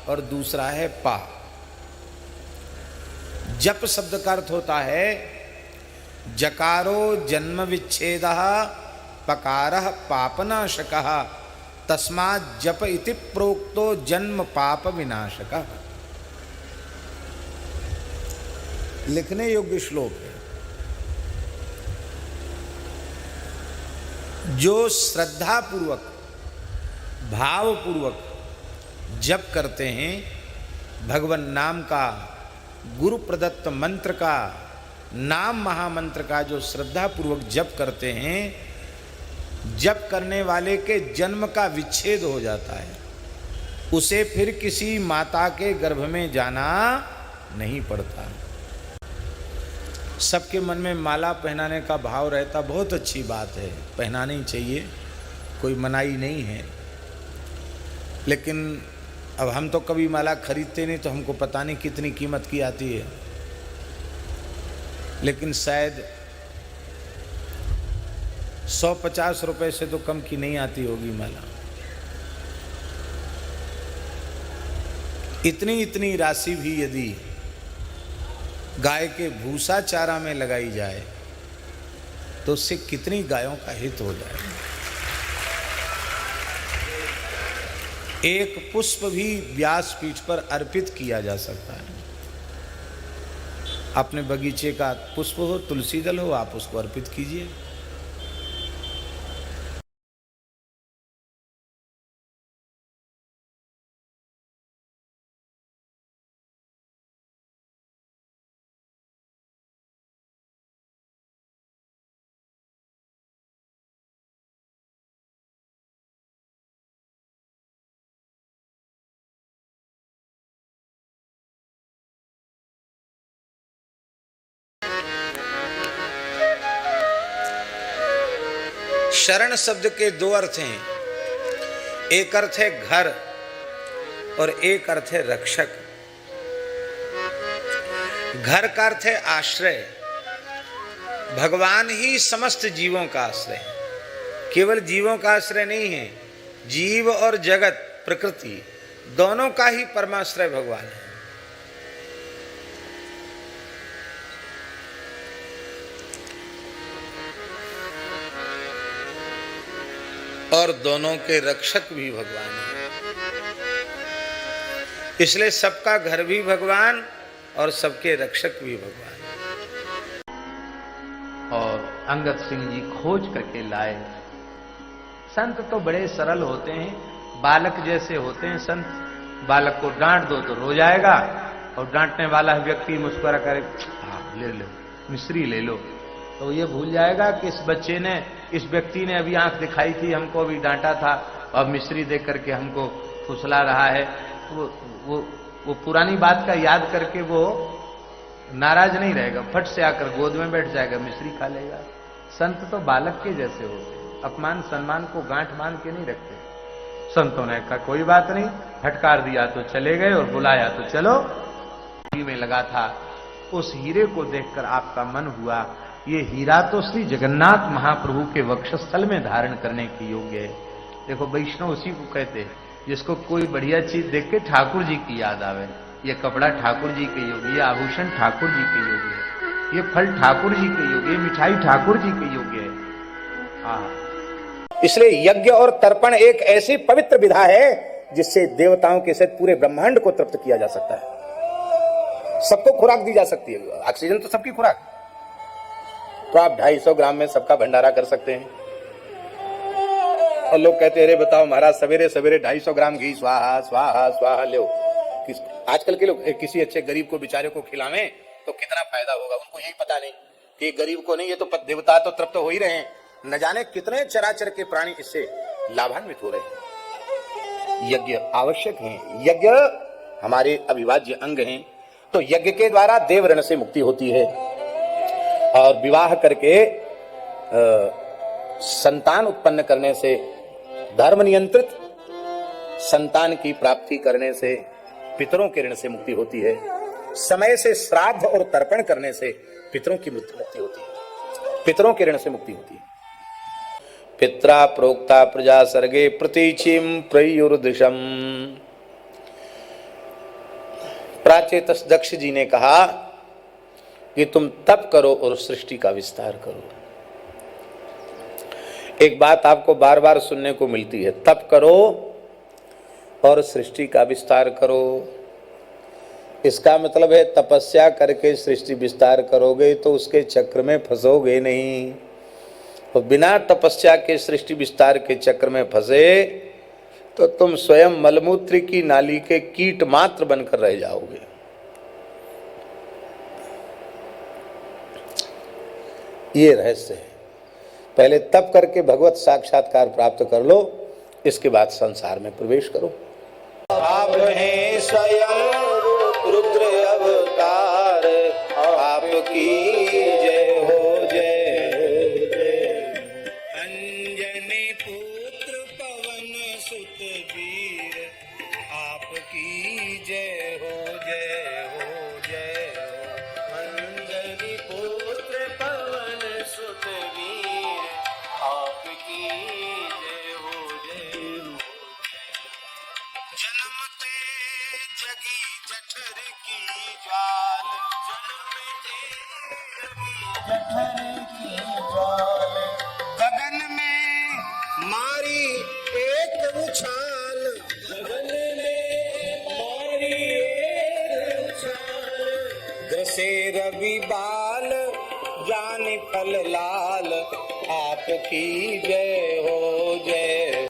और दूसरा है पा। जप शब्द का अर्थ होता है जकारो जन्म विच्छेदः पकारः पापनाशकः तस्मात् जप इति प्रोक्तो जन्म पाप विनाशकः। लिखने योग्य श्लोक है। जो श्रद्धा पूर्वक भाव पूर्वक जप करते हैं भगवान नाम का, गुरु प्रदत्त मंत्र का, नाम महामंत्र का, जो श्रद्धा पूर्वक जप करते हैं, जप करने वाले के जन्म का विच्छेद हो जाता है। उसे फिर किसी माता के गर्भ में जाना नहीं पड़ता। सबके मन में माला पहनाने का भाव रहता, बहुत अच्छी बात है, पहनानी ही चाहिए, कोई मनाही नहीं है। लेकिन अब हम तो कभी माला खरीदते नहीं, तो हमको पता नहीं कितनी कीमत की आती है। लेकिन शायद 150 रुपए से तो कम की नहीं आती होगी माला। इतनी राशि भी यदि गाय के भूसा चारा में लगाई जाए तो उससे कितनी गायों का हित हो जाए। एक पुष्प भी व्यासपीठ पर अर्पित किया जा सकता है। अपने बगीचे का पुष्प हो, तुलसी दल हो, आप उसको अर्पित कीजिए। शरण शब्द के दो अर्थ हैं। एक अर्थ है घर और एक अर्थ है रक्षक। घर का अर्थ है आश्रय। भगवान ही समस्त जीवों का आश्रय है, केवल जीवों का आश्रय नहीं है। जीव और जगत, प्रकृति, दोनों का ही परमाश्रय भगवान है। और दोनों के रक्षक भी भगवान हैं। इसलिए सबका घर भी भगवान और सबके रक्षक भी भगवान। और अंगद सिंह जी खोज करके लाए। संत तो बड़े सरल होते हैं, बालक जैसे होते हैं संत। बालक को डांट दो तो रो जाएगा, और डांटने वाला व्यक्ति मुस्कुरा करे, हाँ ले लो मिश्री ले लो, तो ये भूल जाएगा कि इस व्यक्ति ने अभी आंख दिखाई थी, हमको अभी डांटा था, अब मिश्री देख करके हमको फुसला रहा है। वो पुरानी बात का याद करके वो नाराज नहीं रहेगा, फट से आकर गोद में बैठ जाएगा, मिश्री खा लेगा। संत तो बालक के जैसे होते हैं, अपमान सम्मान को गांठ मान के नहीं रखते। संतों ने कहा कोई बात नहीं, फटकार दिया तो चले गए और बुलाया तो चलो। में लगा था, उस हीरे को देखकर आपका मन हुआ ये हीरा तो श्री जगन्नाथ महाप्रभु के वक्षस्थल में धारण करने के योग्य है। देखो वैष्णव उसी को कहते हैं जिसको कोई बढ़िया चीज देख के ठाकुर जी की याद आवे। ये कपड़ा ठाकुर जी के योग्य, ये आभूषण ठाकुर जी के योग्य है, ये फल ठाकुर जी के योग्य, ये मिठाई ठाकुर जी के योग्य है। हाँ, इसलिए यज्ञ और तर्पण एक ऐसी पवित्र विधा है जिससे देवताओं के साथ पूरे ब्रह्मांड को तृप्त किया जा सकता है। सबको खुराक दी जा सकती है। ऑक्सीजन तो सबकी खुराक, तो आप 250 ग्राम में सबका भंडारा कर सकते हैं। और लोग कहते हैं अरे बताओ महाराज सवेरे सवेरे 250 ग्राम घी स्वाहा स्वाहा स्वाहा लो। आजकल के लोग किसी अच्छे गरीब को बेचारे को खिलावें तो कितना फायदा होगा, उनको यही पता नहीं कि गरीब को नहीं, ये तो देवता तो तृप्त हो ही रहे हैं, न जाने कितने चराचर के प्राणी इससे लाभान्वित हो रहे हैं। यज्ञ आवश्यक है, यज्ञ हमारे अविभाज्य अंग हैं। तो यज्ञ के द्वारा देव ऋण से मुक्ति होती है, और विवाह करके संतान उत्पन्न करने से, धर्म नियंत्रित संतान की प्राप्ति करने से पितरों के ऋण से मुक्ति होती है। समय से श्राद्ध और तर्पण करने से पितरों की मुक्ति होती है, पितरों के ऋण से मुक्ति होती है। पित्रा प्रोक्ता प्रजा सर्गे प्रतीचिम प्रयुर्दिशम। प्राचेतस दक्ष जी ने कहा कि तुम तप करो और सृष्टि का विस्तार करो। एक बात आपको बार बार सुनने को मिलती है, तप करो और सृष्टि का विस्तार करो। इसका मतलब है तपस्या करके सृष्टि विस्तार करोगे तो उसके चक्र में फंसोगे नहीं, और बिना तपस्या के सृष्टि विस्तार के चक्र में फंसे तो तुम स्वयं मलमूत्र की नाली के कीट मात्र बनकर रह जाओगे। ये रहस्य है। पहले तप करके भगवत साक्षात्कार प्राप्त कर लो, इसके बाद संसार में प्रवेश करो। आप हैं स्वयं रुद्र अवतार, आपकी जय हो जय हो जय। अंजनी पुत्र पवन सुत वीर, आपकी जय हो जय हो जय हो। अंजनी पुत्र पवन सुत वीर, आपकी जय हो जय हो। जन्मते जगी जठर की ज्वाल, जन्मते जगी जठर की ज्वाल, गगन में मारी एक उछाल, गगन में मारी एक उछाल। ग्रसे रवि बाल जान फल लाल, आपकी जय हो जय